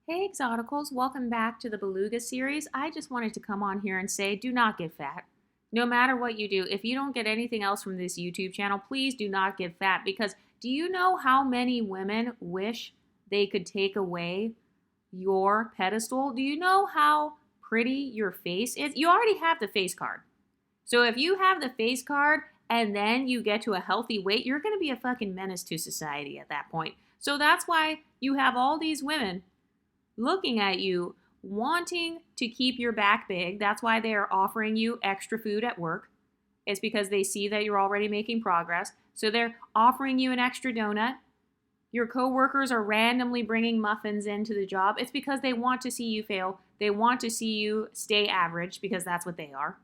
Hey Exoticals, welcome back to the Beluga series. I just wanted to come on here and say do not get fat. No matter what you do, if you don't get anything else from this YouTube channel, please do not get fat because do you know how many women wish they could take away your pedestal? Do you know how pretty your face is? You already have the face card. So if you have the face card and then you get to a healthy weight, you're going to be a fucking menace to society at that point. So that's why you have all these women looking at you, wanting to keep your back big. That's why they are offering you extra food at work. It's because they see that you're already making progress. So they're offering you an extra donut. Your coworkers are randomly bringing muffins into the job. It's because they want to see you fail. They want to see you stay average because that's what they are.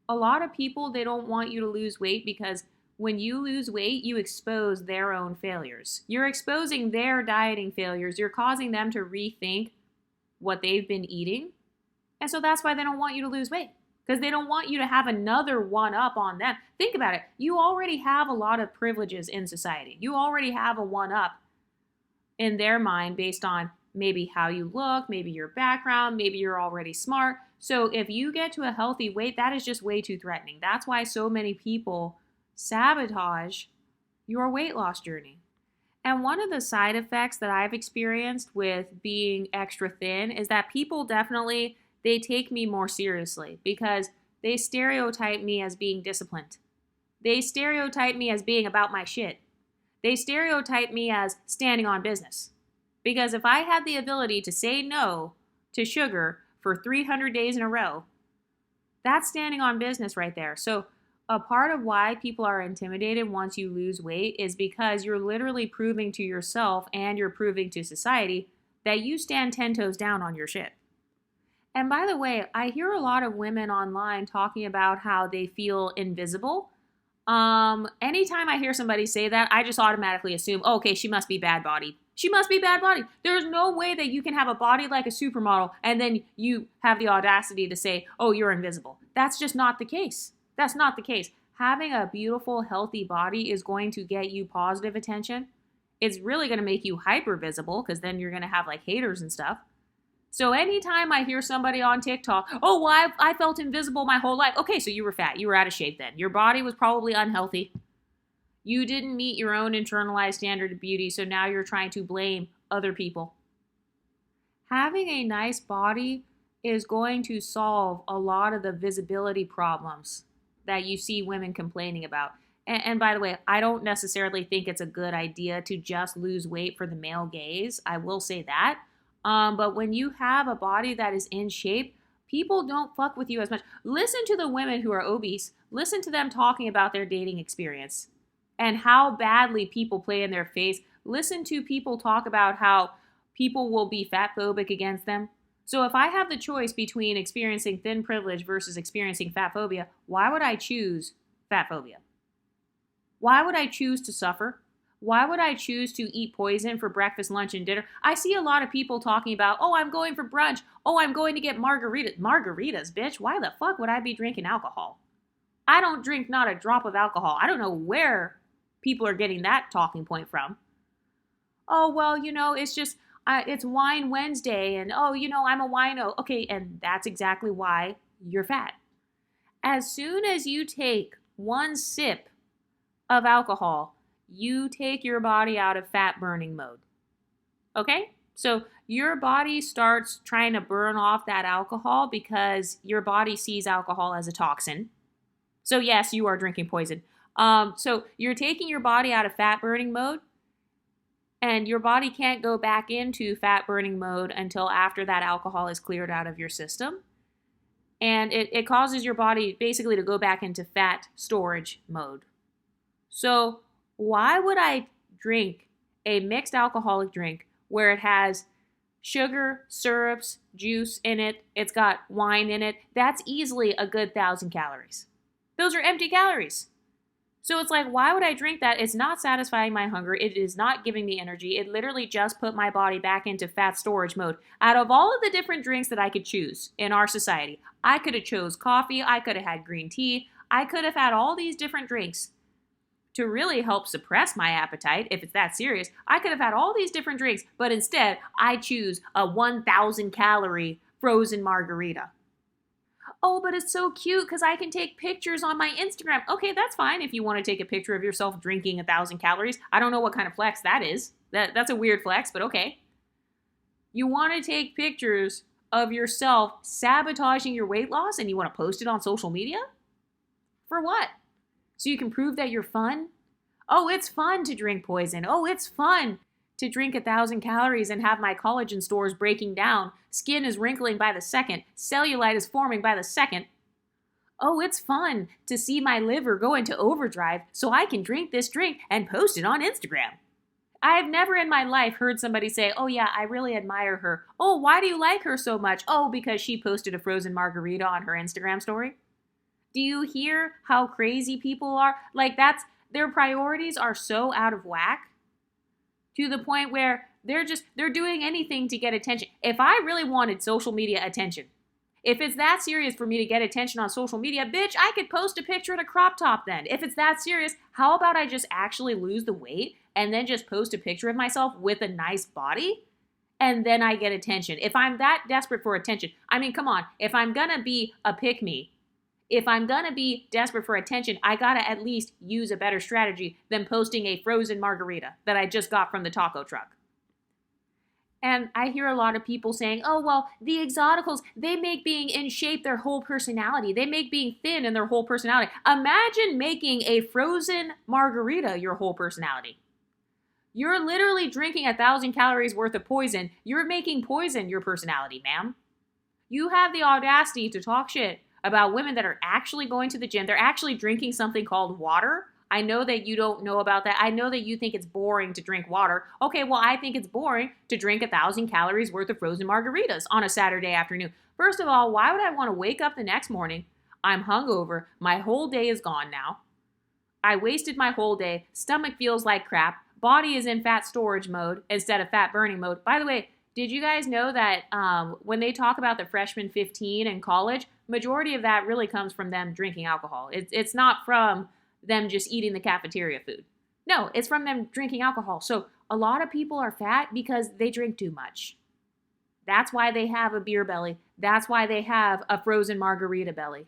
A lot of people, they don't want you to lose weight because when you lose weight, you expose their own failures. You're exposing their dieting failures. You're causing them to rethink what they've been eating. And so that's why they don't want you to lose weight because they don't want you to have another one up on them. Think about it. You already have a lot of privileges in society. You already have a one up in their mind based on maybe how you look, maybe your background, maybe you're already smart. So if you get to a healthy weight, that is just way too threatening. That's why so many people sabotage your weight loss journey. And one of the side effects that I've experienced with being extra thin is that people definitely, they take me more seriously because they stereotype me as being disciplined. They stereotype me as being about my shit. They stereotype me as standing on business. Because if I had the ability to say no to sugar for 300 days in a row, that's standing on business right there. So a part of why people are intimidated once you lose weight is because you're literally proving to yourself and you're proving to society that you stand 10 toes down on your shit. And by the way, I hear a lot of women online talking about how they feel invisible. Anytime I hear somebody say that, I just automatically assume, oh, okay, she must be bad bodied. She must be bad bodied. There's no way that you can have a body like a supermodel and then you have the audacity to say, oh, you're invisible. That's just not the case. That's not the case. Having a beautiful, healthy body is going to get you positive attention. It's really going to make you hyper visible because then you're going to have like haters and stuff. So anytime I hear somebody on TikTok, oh, well, I felt invisible my whole life. Okay, so you were fat. You were out of shape then. Your body was probably unhealthy. You didn't meet your own internalized standard of beauty, so now you're trying to blame other people. Having a nice body is going to solve a lot of the visibility problems that you see women complaining about. And by the way, I don't necessarily think it's a good idea to just lose weight for the male gaze. I will say that. But when you have a body that is in shape, people don't fuck with you as much. Listen to the women who are obese. Listen to them talking about their dating experience and how badly people play in their face. Listen to people talk about how people will be fat phobic against them. So if I have the choice between experiencing thin privilege versus experiencing fat phobia, why would I choose fat phobia? Why would I choose to suffer? Why would I choose to eat poison for breakfast, lunch, and dinner? I see a lot of people talking about, oh, I'm going for brunch. Oh, I'm going to get margaritas. Margaritas, bitch. Why the fuck would I be drinking alcohol? I don't drink not a drop of alcohol. I don't know where people are getting that talking point from. Oh, well, it's just, it's Wine Wednesday, and oh, I'm a wino. Okay, and that's exactly why you're fat. As soon as you take one sip of alcohol, you take your body out of fat burning mode. Okay? So your body starts trying to burn off that alcohol because your body sees alcohol as a toxin. So yes, you are drinking poison. So you're taking your body out of fat burning mode, and your body can't go back into fat burning mode until after that alcohol is cleared out of your system. And it causes your body basically to go back into fat storage mode. So why would I drink a mixed alcoholic drink where it has sugar, syrups, juice in it, it's got wine in it? That's easily a good 1,000 calories. Those are empty calories. So it's like, why would I drink that? It's not satisfying my hunger. It is not giving me energy. It literally just put my body back into fat storage mode. Out of all of the different drinks that I could choose in our society, I could have chose coffee. I could have had green tea. I could have had all these different drinks to really help suppress my appetite, if it's that serious, I could have had all these different drinks, but instead I choose a 1,000 calorie frozen margarita. Oh, but it's so cute because I can take pictures on my Instagram. Okay, that's fine if you want to take a picture of yourself drinking 1,000 calories. I don't know what kind of flex that is. That's a weird flex, but okay. You want to take pictures of yourself sabotaging your weight loss and you want to post it on social media? For what? So you can prove that you're fun? Oh, it's fun to drink poison. Oh, it's fun to drink 1,000 calories and have my collagen stores breaking down. Skin is wrinkling by the second. Cellulite is forming by the second. Oh, it's fun to see my liver go into overdrive so I can drink this drink and post it on Instagram. I've never in my life heard somebody say, oh yeah, I really admire her. Oh, why do you like her so much? Oh, because she posted a frozen margarita on her Instagram story. Do you hear how crazy people are? Like their priorities are so out of whack to the point where they're doing anything to get attention. If I really wanted social media attention, if it's that serious for me to get attention on social media, bitch, I could post a picture in a crop top then. If it's that serious, how about I just actually lose the weight and then just post a picture of myself with a nice body? And then I get attention. If I'm that desperate for attention, I mean, come on. If I'm gonna be a pick-me, if I'm gonna be desperate for attention, I gotta at least use a better strategy than posting a frozen margarita that I just got from the taco truck. And I hear a lot of people saying, oh, well, the exoticals, they make being in shape their whole personality. They make being thin in their whole personality. Imagine making a frozen margarita your whole personality. You're literally drinking 1,000 calories worth of poison. You're making poison your personality, ma'am. You have the audacity to talk shit about women that are actually going to the gym. They're actually drinking something called water. I know that you don't know about that. I know that you think it's boring to drink water. Okay, well, I think it's boring to drink 1,000 calories worth of frozen margaritas on a Saturday afternoon. First of all, why would I want to wake up the next morning? I'm hungover. My whole day is gone now. I wasted my whole day. Stomach feels like crap. Body is in fat storage mode instead of fat burning mode. By the way, did you guys know that when they talk about the freshman 15 in college, majority of that really comes from them drinking alcohol. It's not from them just eating the cafeteria food. No, it's from them drinking alcohol. So a lot of people are fat because they drink too much. That's why they have a beer belly. That's why they have a frozen margarita belly.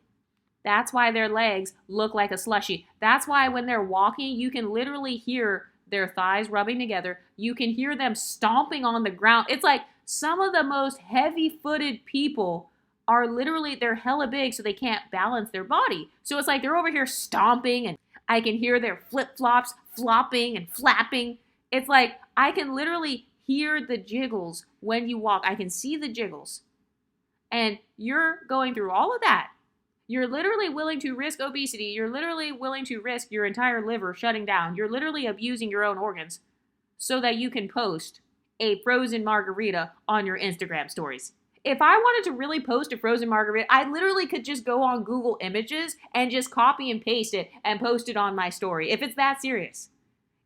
That's why their legs look like a slushie. That's why when they're walking, you can literally hear their thighs rubbing together. You can hear them stomping on the ground. It's like some of the most heavy-footed people are literally, they're hella big so they can't balance their body. So it's like they're over here stomping and I can hear their flip-flops flopping and flapping. It's like I can literally hear the jiggles when you walk. I can see the jiggles. And you're going through all of that. You're literally willing to risk obesity. You're literally willing to risk your entire liver shutting down. You're literally abusing your own organs so that you can post a frozen margarita on your Instagram stories. If I wanted to really post a frozen margarita, I literally could just go on Google Images and just copy and paste it and post it on my story. If it's that serious.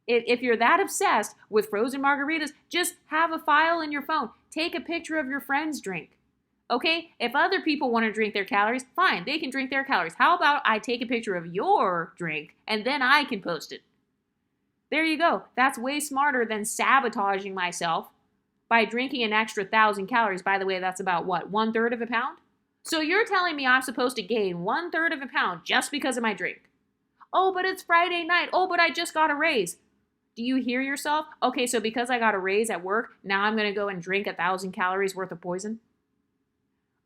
If you're that obsessed with frozen margaritas, just have a file in your phone. Take a picture of your friend's drink. Okay? If other people want to drink their calories, fine, they can drink their calories. How about I take a picture of your drink and then I can post it? There you go. That's way smarter than sabotaging myself by drinking an extra 1,000 calories. By the way, that's about what, 1/3 of a pound? So you're telling me I'm supposed to gain 1/3 of a pound just because of my drink? Oh, but it's Friday night. Oh, but I just got a raise. Do you hear yourself? Okay, so because I got a raise at work, now I'm going to go and drink 1,000 calories worth of poison?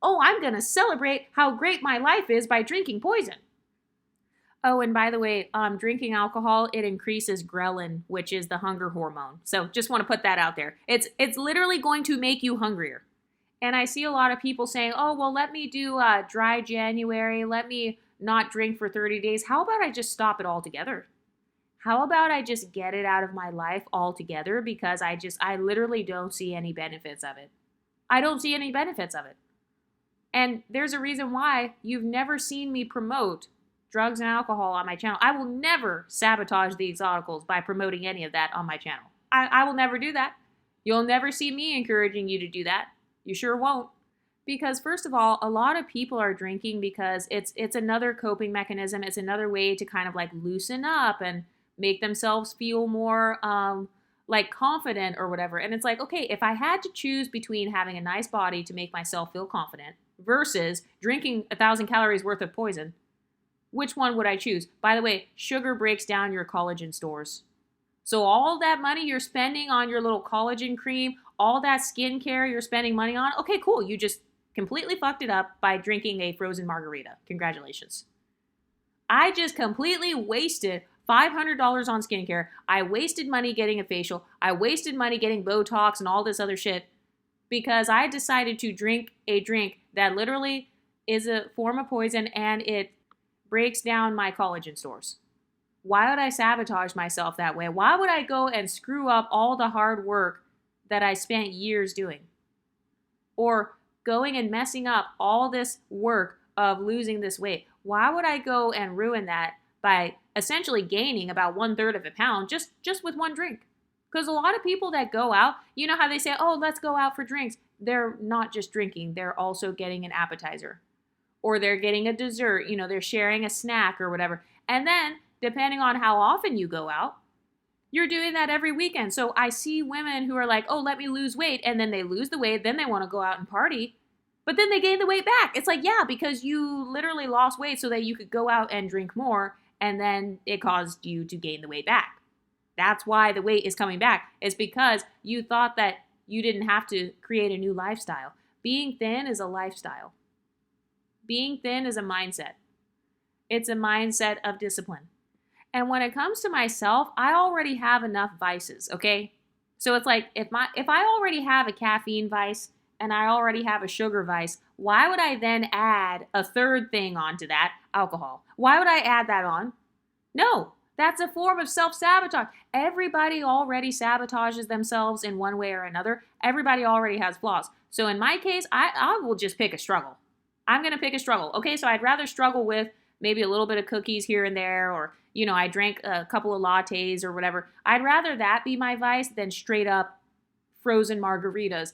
Oh, I'm going to celebrate how great my life is by drinking poison. Oh, and by the way, drinking alcohol, it increases ghrelin, which is the hunger hormone. So just want to put that out there. It's literally going to make you hungrier. And I see a lot of people saying, oh, well, let me do dry January. Let me not drink for 30 days. How about I just stop it altogether? How about I just get it out of my life altogether? Because I literally don't see any benefits of it. I don't see any benefits of it. And there's a reason why you've never seen me promote drugs and alcohol on my channel. I will never sabotage the exoticals by promoting any of that on my channel. I will never do that. You'll never see me encouraging you to do that. You sure won't. Because first of all, a lot of people are drinking because it's another coping mechanism. It's another way to kind of like loosen up and make themselves feel more like confident or whatever. And it's like, okay, if I had to choose between having a nice body to make myself feel confident versus drinking 1,000 calories worth of poison, which one would I choose? By the way, sugar breaks down your collagen stores. So all that money you're spending on your little collagen cream, all that skincare you're spending money on, okay, cool. You just completely fucked it up by drinking a frozen margarita. Congratulations. I just completely wasted $500 on skincare. I wasted money getting a facial. I wasted money getting Botox and all this other shit because I decided to drink a drink that literally is a form of poison and it breaks down my collagen stores. Why would I sabotage myself that way? Why would I go and screw up all the hard work that I spent years doing? Or going and messing up all this work of losing this weight. Why would I go and ruin that by essentially gaining about 1/3 of a pound just with one drink? Because a lot of people that go out, you know how they say, oh, let's go out for drinks. They're not just drinking. They're also getting an appetizer. Or they're getting a dessert. You know, they're sharing a snack or whatever. And then, depending on how often you go out, you're doing that every weekend. So I see women who are like, oh, let me lose weight. And then they lose the weight. Then they want to go out and party. But then they gain the weight back. It's like, yeah, because you literally lost weight so that you could go out and drink more. And then it caused you to gain the weight back. That's why the weight is coming back. It's because you thought that you didn't have to create a new lifestyle. Being thin is a lifestyle. Being thin is a mindset. It's a mindset of discipline. And when it comes to myself, I already have enough vices, okay? So it's like if I already have a caffeine vice and I already have a sugar vice, why would I then add a third thing onto that, alcohol? Why would I add that on? No, that's a form of self-sabotage. Everybody already sabotages themselves in one way or another. Everybody already has flaws. So in my case, I will just pick a struggle. I'm going to pick a struggle. Okay, so I'd rather struggle with maybe a little bit of cookies here and there, or, you know, I drank a couple of lattes or whatever. I'd rather that be my vice than straight up frozen margaritas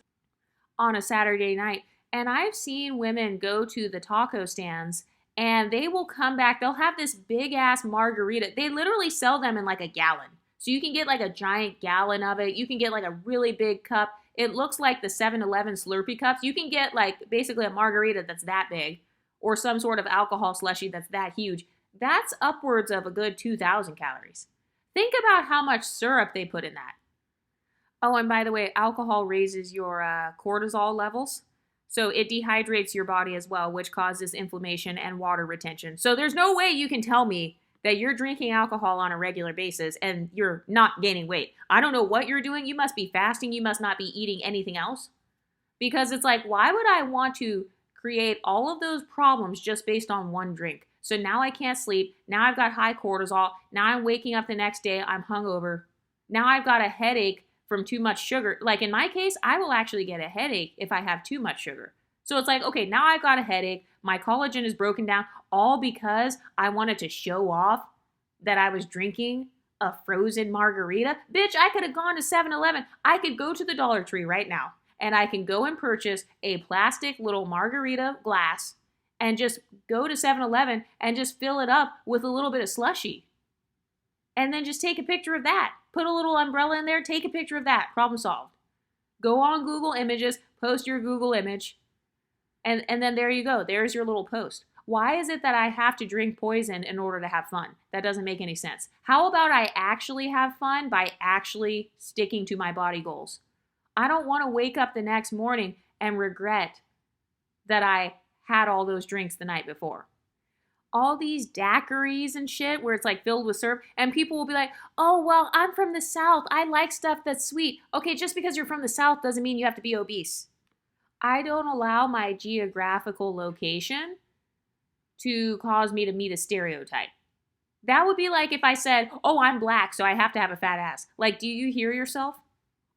on a Saturday night. And I've seen women go to the taco stands and they will come back. They'll have this big ass margarita. They literally sell them in like a gallon. So you can get like a giant gallon of it. You can get like a really big cup. It looks like the 7-Eleven Slurpee cups. You can get like basically a margarita that's that big, or some sort of alcohol slushy that's that huge. That's upwards of a good 2,000 calories. Think about how much syrup they put in that. Oh, and by the way, alcohol raises your cortisol levels. So it dehydrates your body as well, which causes inflammation and water retention. So there's no way you can tell me that you're drinking alcohol on a regular basis and you're not gaining weight. I don't know what you're doing. You must be fasting. You must not be eating anything else. Because it's like, why would I want to create all of those problems just based on one drink? So now I can't sleep. Now I've got high cortisol. Now I'm waking up the next day. I'm hungover. Now I've got a headache from too much sugar. Like in my case, I will actually get a headache if I have too much sugar. So it's like, okay, now I've got a headache. My collagen is broken down, all because I wanted to show off that I was drinking a frozen margarita. Bitch, I could have gone to 7-Eleven. I could go to the Dollar Tree right now and I can go and purchase a plastic little margarita glass and just go to 7-Eleven and just fill it up with a little bit of slushy. And then just take a picture of that. Put a little umbrella in there, take a picture of that. Problem solved. Go on Google Images, post your Google image, and then there you go. There's your little post. Why is it that I have to drink poison in order to have fun? That doesn't make any sense. How about I actually have fun by actually sticking to my body goals? I don't want to wake up the next morning and regret that I had all those drinks the night before. All these daiquiris and shit where it's like filled with syrup, and people will be like, oh, well, I'm from the South. I like stuff that's sweet. Okay, just because you're from the South doesn't mean you have to be obese. I don't allow my geographical location to cause me to meet a stereotype. That would be like if I said, oh, I'm black, so I have to have a fat ass. Like, do you hear yourself?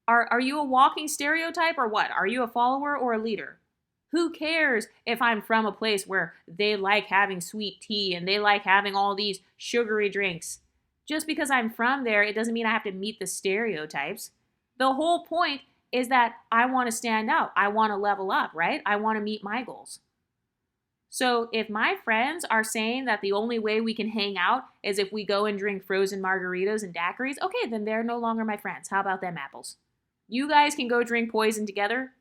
Are you a walking stereotype or what? Are you a follower or a leader? Who cares if I'm from a place where they like having sweet tea and they like having all these sugary drinks? Just because I'm from there, it doesn't mean I have to meet the stereotypes. The whole point is that I want to stand out. I want to level up, right? I want to meet my goals. So if my friends are saying that the only way we can hang out is if we go and drink frozen margaritas and daiquiris, okay, then they're no longer my friends. How about them apples? You guys can go drink poison together,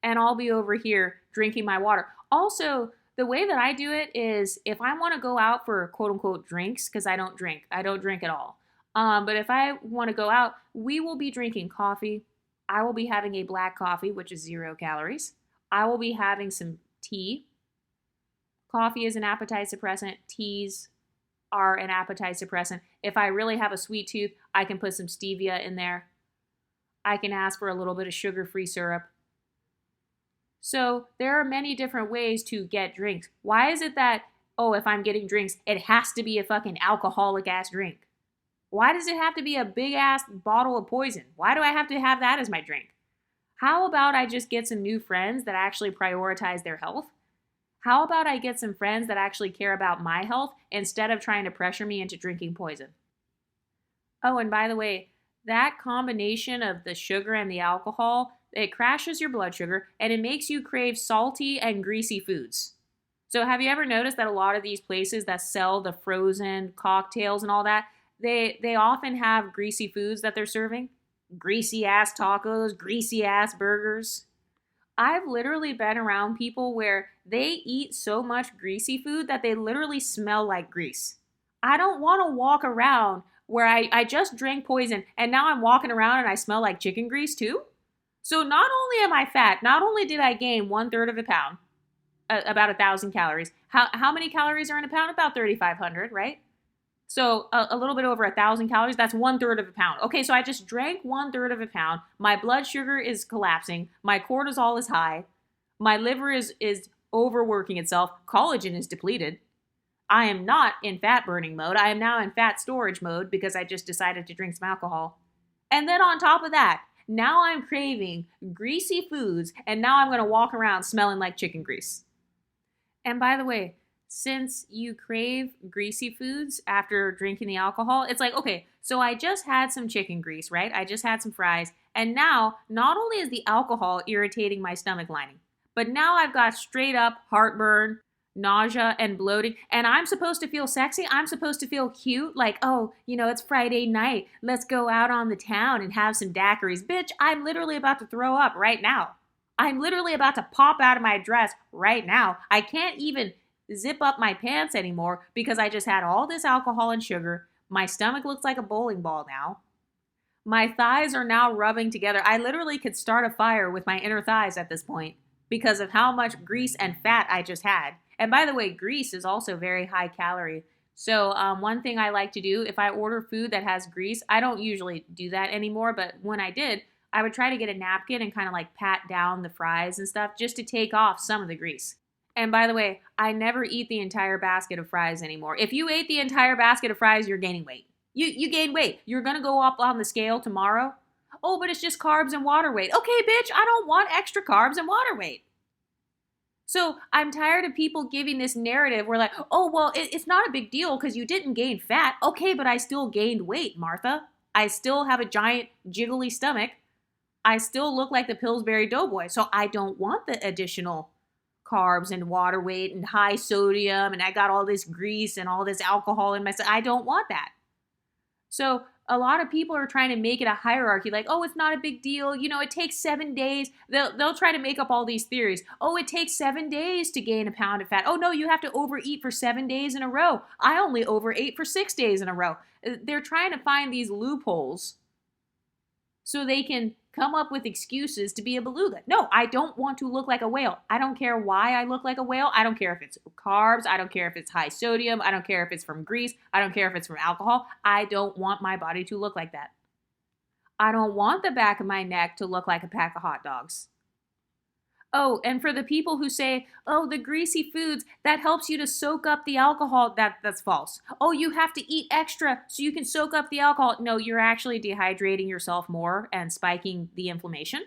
and I'll be over here drinking my water. Also, the way that I do it is if I want to go out for quote unquote drinks, because I don't drink at all. But if I want to go out, we will be drinking coffee. I will be having a black coffee, which is 0 calories. I will be having some tea. Coffee is an appetite suppressant. Teas are an appetite suppressant. If I really have a sweet tooth, I can put some stevia in there. I can ask for a little bit of sugar-free syrup. So there are many different ways to get drinks. Why is it that, oh, if I'm getting drinks, it has to be a fucking alcoholic ass drink? Why does it have to be a big ass bottle of poison? Why do I have to have that as my drink? How about I just get some new friends that actually prioritize their health? How about I get some friends that actually care about my health instead of trying to pressure me into drinking poison? Oh, and by the way, that combination of the sugar and the alcohol, it crashes your blood sugar and it makes you crave salty and greasy foods. So have you ever noticed that a lot of these places that sell the frozen cocktails and all that, they often have greasy foods that they're serving? Greasy ass tacos, greasy ass burgers. I've literally been around people where they eat so much greasy food that they literally smell like grease. I don't want to walk around where I just drank poison and now I'm walking around and I smell like chicken grease too. So not only am I fat, not only did I gain 1/3 of a pound, about 1,000 calories. How many calories are in a pound? About 3,500, right? So a little bit over 1,000 calories, that's 1/3 of a pound. Okay, so I just drank 1/3 of a pound. My blood sugar is collapsing. My cortisol is high. My liver is overworking itself. Collagen is depleted. I am not in fat burning mode. I am now in fat storage mode because I just decided to drink some alcohol. And then on top of that, now I'm craving greasy foods and now I'm going to walk around smelling like chicken grease. And by the way, since you crave greasy foods after drinking the alcohol, it's like, okay, so I just had some chicken grease, right? I just had some fries. And now, not only is the alcohol irritating my stomach lining, but now I've got straight up heartburn, nausea, and bloating. And I'm supposed to feel sexy. I'm supposed to feel cute. Like, oh, it's Friday night. Let's go out on the town and have some daiquiris. Bitch, I'm literally about to throw up right now. I'm literally about to pop out of my dress right now. I can't even zip up my pants anymore because I just had all this alcohol and sugar. My stomach looks like a bowling ball now. My thighs are now rubbing together. I literally could start a fire with my inner thighs at this point because of how much grease and fat I just had. And by the way, grease is also very high calorie. So one thing I like to do, if I order food that has grease, I don't usually do that anymore, but when I did, I would try to get a napkin and kind of like pat down the fries and stuff just to take off some of the grease. And by the way, I never eat the entire basket of fries anymore. If you ate the entire basket of fries, you're gaining weight. You gain weight. You're going to go up on the scale tomorrow. Oh, but it's just carbs and water weight. Okay, bitch, I don't want extra carbs and water weight. So I'm tired of people giving this narrative where like, oh, well, it's not a big deal because you didn't gain fat. Okay, but I still gained weight, Martha. I still have a giant jiggly stomach. I still look like the Pillsbury Doughboy. So I don't want the additional carbs and water weight and high sodium and I got all this grease and all this alcohol in my stomach. I don't want that. So a lot of people are trying to make it a hierarchy like, oh, it's not a big deal. It takes 7 days. They'll try to make up all these theories. Oh, it takes 7 days to gain a pound of fat. Oh, no, you have to overeat for 7 days in a row. I only overate for 6 days in a row. They're trying to find these loopholes so they can come up with excuses to be a beluga. No, I don't want to look like a whale. I don't care why I look like a whale. I don't care if it's carbs. I don't care if it's high sodium. I don't care if it's from grease. I don't care if it's from alcohol. I don't want my body to look like that. I don't want the back of my neck to look like a pack of hot dogs. Oh, and for the people who say, oh, the greasy foods, that helps you to soak up the alcohol, that's false. Oh, you have to eat extra so you can soak up the alcohol. No, you're actually dehydrating yourself more and spiking the inflammation.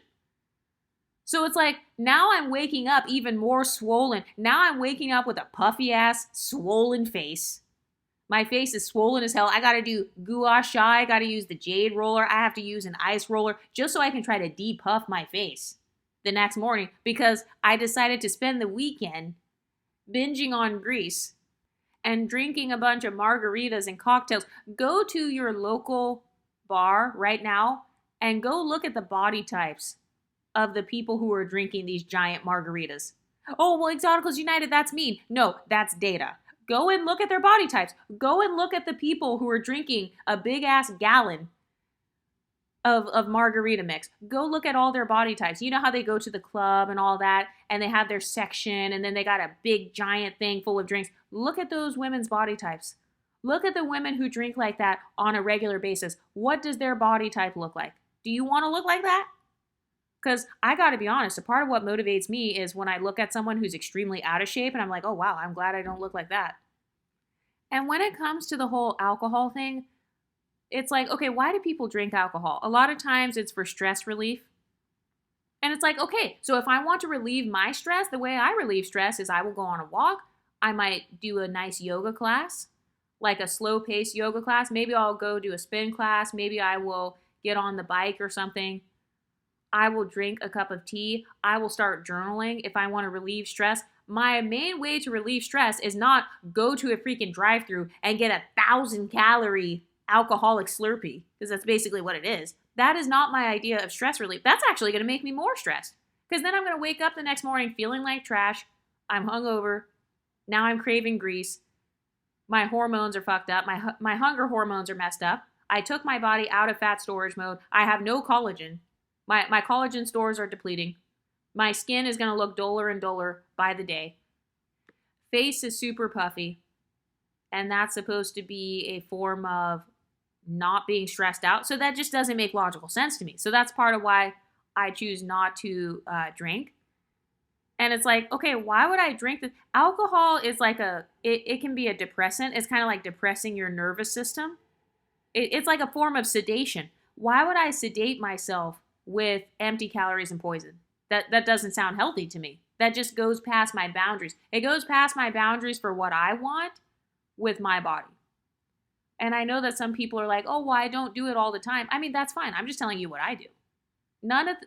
So it's like, now I'm waking up even more swollen. Now I'm waking up with a puffy ass, swollen face. My face is swollen as hell. I gotta do gua sha. I gotta use the jade roller. I have to use an ice roller just so I can try to depuff my face the next morning because I decided to spend the weekend binging on grease and drinking a bunch of margaritas and cocktails. Go to your local bar right now and go look at the body types of the people who are drinking these giant margaritas. Oh, well, Exoticals United, that's mean. No, that's data. Go and look at their body types. Go and look at the people who are drinking a big ass gallon of margarita mix. Go look at all their body types. You know how they go to the club and all that, and they have their section, and then they got a big giant thing full of drinks. Look at those women's body types. Look at the women who drink like that on a regular basis. What does their body type look like? Do you want to look like that? Because I got to be honest, a part of what motivates me is when I look at someone who's extremely out of shape and I'm like, oh, wow, I'm glad I don't look like that. And when it comes to the whole alcohol thing, it's like, okay, why do people drink alcohol? A lot of times it's for stress relief. And it's like, okay, so if I want to relieve my stress, the way I relieve stress is I will go on a walk. I might do a nice yoga class, like a slow-paced yoga class. Maybe I'll go do a spin class. Maybe I will get on the bike or something. I will drink a cup of tea. I will start journaling if I want to relieve stress. My main way to relieve stress is not go to a freaking drive-thru and get 1,000-calorie alcoholic Slurpee, because that's basically what it is. That is not my idea of stress relief. That's actually going to make me more stressed, because then I'm going to wake up the next morning feeling like trash. I'm hungover. Now I'm craving grease. My hormones are fucked up. My hunger hormones are messed up. I took my body out of fat storage mode. I have no collagen. My collagen stores are depleting. My skin is going to look duller and duller by the day. Face is super puffy, and that's supposed to be a form of not being stressed out. So that just doesn't make logical sense to me. So that's part of why I choose not to drink. And it's like, okay, why would I drink this? Alcohol is like it can be a depressant. It's kind of like depressing your nervous system. It's like a form of sedation. Why would I sedate myself with empty calories and poison? That doesn't sound healthy to me. That just goes past my boundaries. It goes past my boundaries for what I want with my body. And I know that some people are like, oh, well, I don't do it all the time. I mean, that's fine. I'm just telling you what I do. None of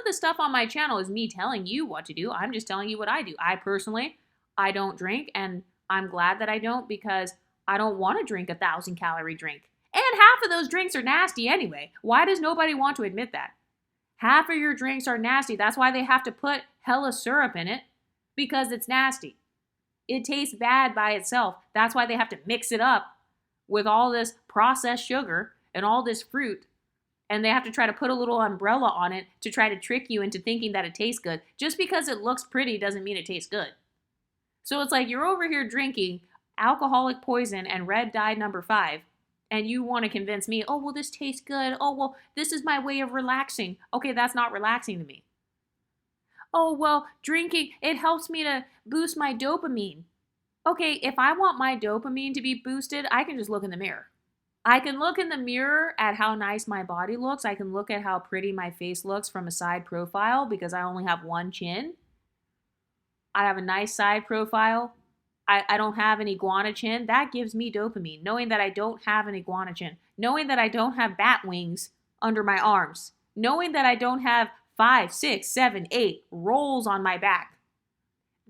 the stuff on my channel is me telling you what to do. I'm just telling you what I do. I personally, I don't drink, and I'm glad that I don't, because I don't want to drink 1,000-calorie drink. And half of those drinks are nasty anyway. Why does nobody want to admit that? Half of your drinks are nasty. That's why they have to put hella syrup in it, because it's nasty. It tastes bad by itself. That's why they have to mix it up with all this processed sugar and all this fruit. And they have to try to put a little umbrella on it to try to trick you into thinking that it tastes good. Just because it looks pretty doesn't mean it tastes good. So it's like you're over here drinking alcoholic poison and red dye number 5, and you want to convince me, oh, well, this tastes good. Oh, well, this is my way of relaxing. Okay, that's not relaxing to me. Oh, well, drinking, it helps me to boost my dopamine. Okay, if I want my dopamine to be boosted, I can just look in the mirror. I can look in the mirror at how nice my body looks. I can look at how pretty my face looks from a side profile, because I only have one chin. I have a nice side profile. I don't have an iguana chin. That gives me dopamine, knowing that I don't have an iguana chin. Knowing that I don't have bat wings under my arms. Knowing that I don't have 5, 6, 7, 8 rolls on my back.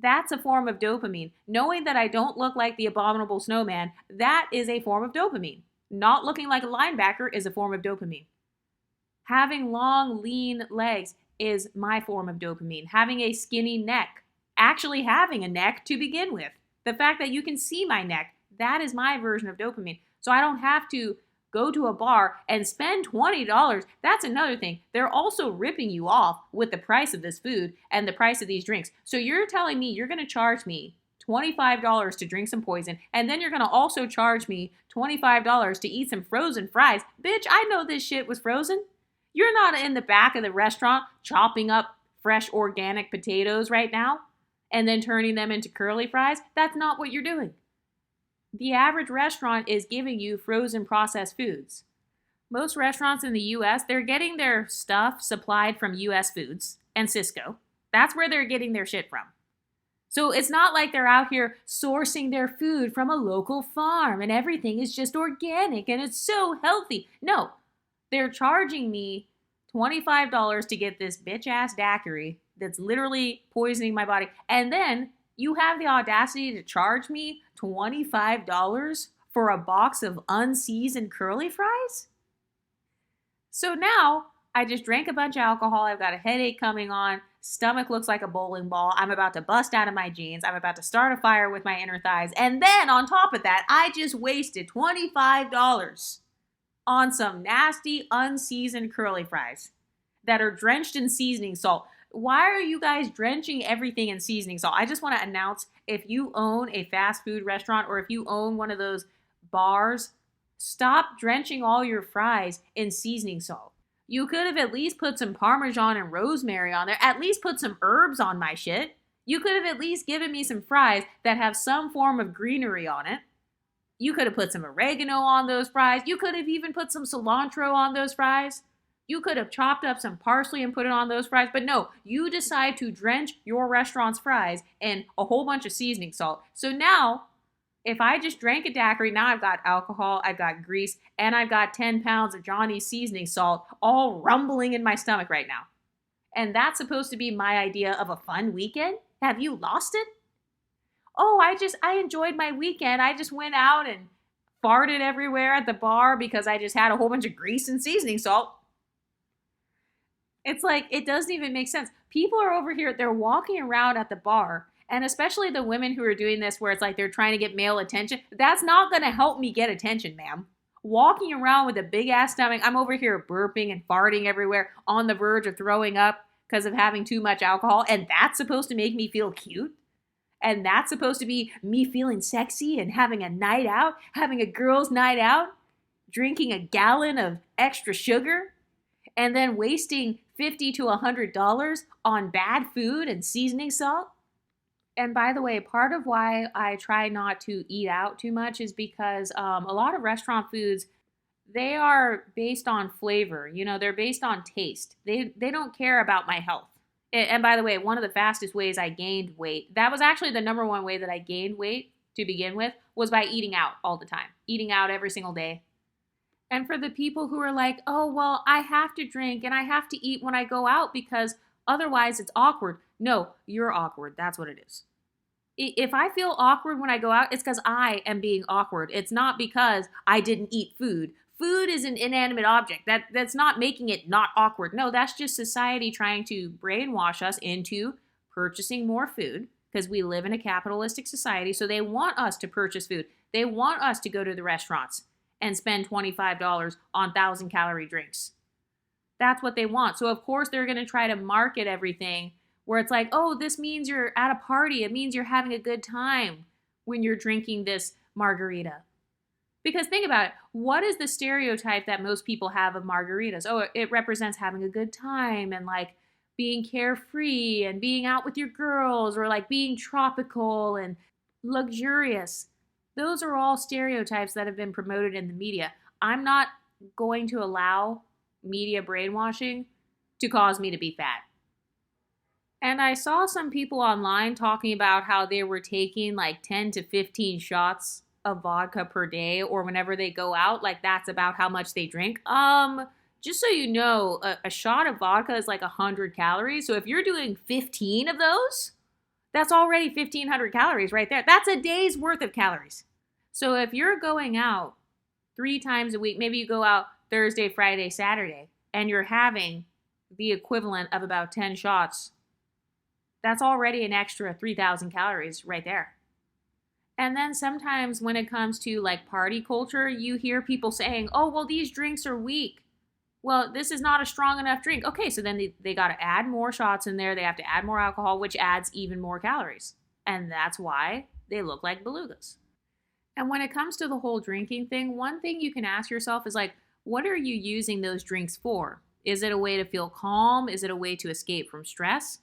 That's a form of dopamine. Knowing that I don't look like the abominable snowman, that is a form of dopamine. Not looking like a linebacker is a form of dopamine. Having long, lean legs is my form of dopamine. Having a skinny neck, actually having a neck to begin with. The fact that you can see my neck, that is my version of dopamine. So I don't have to go to a bar and spend $20. That's another thing. They're also ripping you off with the price of this food and the price of these drinks. So you're telling me you're going to charge me $25 to drink some poison, and then you're going to also charge me $25 to eat some frozen fries. Bitch, I know this shit was frozen. You're not in the back of the restaurant chopping up fresh organic potatoes right now and then turning them into curly fries. That's not what you're doing. The average restaurant is giving you frozen processed foods. Most restaurants in the U.S., they're getting their stuff supplied from U.S. Foods and Cisco. That's where they're getting their shit from. So it's not like they're out here sourcing their food from a local farm and everything is just organic and it's so healthy. No, they're charging me $25 to get this bitch-ass daiquiri that's literally poisoning my body. And then You have the audacity to charge me $25 for a box of unseasoned curly fries? So now I just drank a bunch of alcohol. I've got a headache coming on. Stomach looks like a bowling ball. I'm about to bust out of my jeans. I'm about to start a fire with my inner thighs. And then on top of that, I just wasted $25 on some nasty, unseasoned curly fries that are drenched in seasoning salt. Why are you guys drenching everything in seasoning salt? I just want to announce, if you own a fast food restaurant or if you own one of those bars, stop drenching all your fries in seasoning salt. You could have at least put some Parmesan and rosemary on there. At least put some herbs on my shit. You could have at least given me some fries that have some form of greenery on it. You could have put some oregano on those fries. You could have even put some cilantro on those fries. You could have chopped up some parsley and put it on those fries. But no, you decide to drench your restaurant's fries in a whole bunch of seasoning salt. So now, if I just drank a daiquiri, now I've got alcohol, I've got grease, and I've got 10 pounds of Johnny's seasoning salt all rumbling in my stomach right now. And that's supposed to be my idea of a fun weekend? Have you lost it? Oh, I enjoyed my weekend. I just went out and farted everywhere at the bar because I just had a whole bunch of grease and seasoning salt. It's like, it doesn't even make sense. People are over here, they're walking around at the bar, and especially the women who are doing this where it's like they're trying to get male attention. That's not going to help me get attention, ma'am. Walking around with a big ass stomach, I'm over here burping and farting everywhere, on the verge of throwing up because of having too much alcohol, and that's supposed to make me feel cute? And that's supposed to be me feeling sexy and having a night out, having a girl's night out, drinking a gallon of extra sugar, and then wasting $50 to $100 on bad food and seasoning salt? And by the way, part of why I try not to eat out too much is because a lot of restaurant foods, they are based on flavor. You know, they're based on taste. They don't care about my health. And by the way, one of the fastest ways I gained weight, that was actually the number one way that I gained weight to begin with, was by eating out all the time. Eating out every single day. And for the people who are like, oh, well, I have to drink and I have to eat when I go out because otherwise it's awkward. No, you're awkward. That's what it is. If I feel awkward when I go out, it's because I am being awkward. It's not because I didn't eat food. Food is an inanimate object. That's not making it not awkward. No, that's just society trying to brainwash us into purchasing more food because we live in a capitalistic society. So they want us to purchase food. They want us to go to the restaurants and spend $25 on 1,000-calorie drinks. That's what they want. So of course they're going to try to market everything where it's like, oh, this means you're at a party. It means you're having a good time when you're drinking this margarita. Because think about it. What is the stereotype that most people have of margaritas? Oh, it represents having a good time and like being carefree and being out with your girls, or like being tropical and luxurious. Those are all stereotypes that have been promoted in the media. I'm not going to allow media brainwashing to cause me to be fat. And I saw some people online talking about how they were taking like 10 to 15 shots of vodka per day, or whenever they go out, like that's about how much they drink. Just so you know, a shot of vodka is like 100 calories. So if you're doing 15 of those, that's already 1,500 calories right there. That's a day's worth of calories. So if you're going out 3 times a week, maybe you go out Thursday, Friday, Saturday, and you're having the equivalent of about 10 shots, that's already an extra 3,000 calories right there. And then sometimes when it comes to like party culture, you hear people saying, oh, well, these drinks are weak. Well, this is not a strong enough drink. Okay, so then they got to add more shots in there. They have to add more alcohol, which adds even more calories. And that's why they look like belugas. And when it comes to the whole drinking thing, one thing you can ask yourself is like, what are you using those drinks for? Is it a way to feel calm? Is it a way to escape from stress?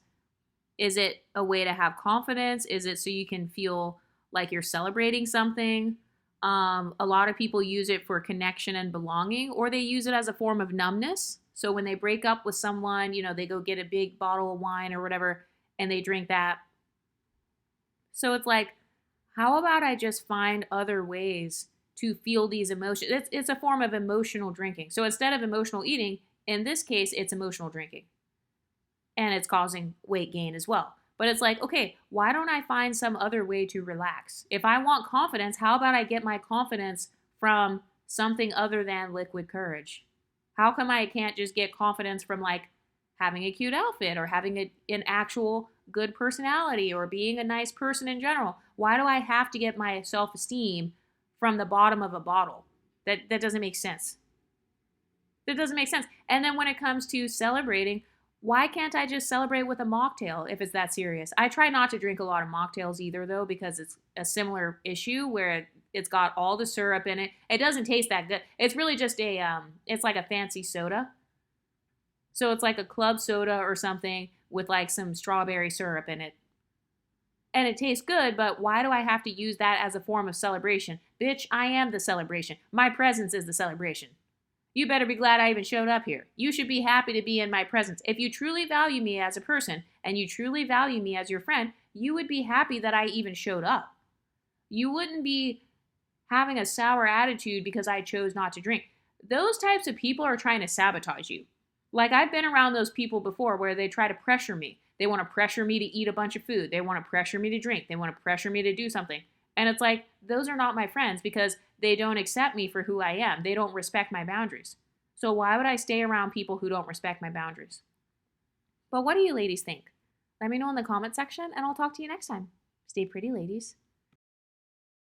Is it a way to have confidence? Is it so you can feel like you're celebrating something? A lot of people use it for connection and belonging, or they use it as a form of numbness. So when they break up with someone, you know, they go get a big bottle of wine or whatever, and they drink that. So it's like, how about I just find other ways to feel these emotions? It's a form of emotional drinking. So instead of emotional eating, in this case, it's emotional drinking. And it's causing weight gain as well. But it's like, okay, why don't I find some other way to relax? If I want confidence, how about I get my confidence from something other than liquid courage? How come I can't just get confidence from like having a cute outfit or having an actual good personality or being a nice person in general? Why do I have to get my self-esteem from the bottom of a bottle? That doesn't make sense. That doesn't make sense. And then when it comes to celebrating, why can't I just celebrate with a mocktail if it's that serious? I try not to drink a lot of mocktails either, though, because it's a similar issue where it's got all the syrup in it. It doesn't taste that good. It's really just it's like a fancy soda. So it's like a club soda or something with like some strawberry syrup in it. And it tastes good, but why do I have to use that as a form of celebration? Bitch, I am the celebration. My presence is the celebration. You better be glad I even showed up here. You should be happy to be in my presence. If you truly value me as a person and you truly value me as your friend, you would be happy that I even showed up. You wouldn't be having a sour attitude because I chose not to drink. Those types of people are trying to sabotage you. Like, I've been around those people before where they try to pressure me. They want to pressure me to eat a bunch of food. They want to pressure me to drink. They want to pressure me to do something. And it's like, those are not my friends because they don't accept me for who I am. They don't respect my boundaries. So why would I stay around people who don't respect my boundaries? But what do you ladies think? Let me know in the comment section and I'll talk to you next time. Stay pretty, ladies.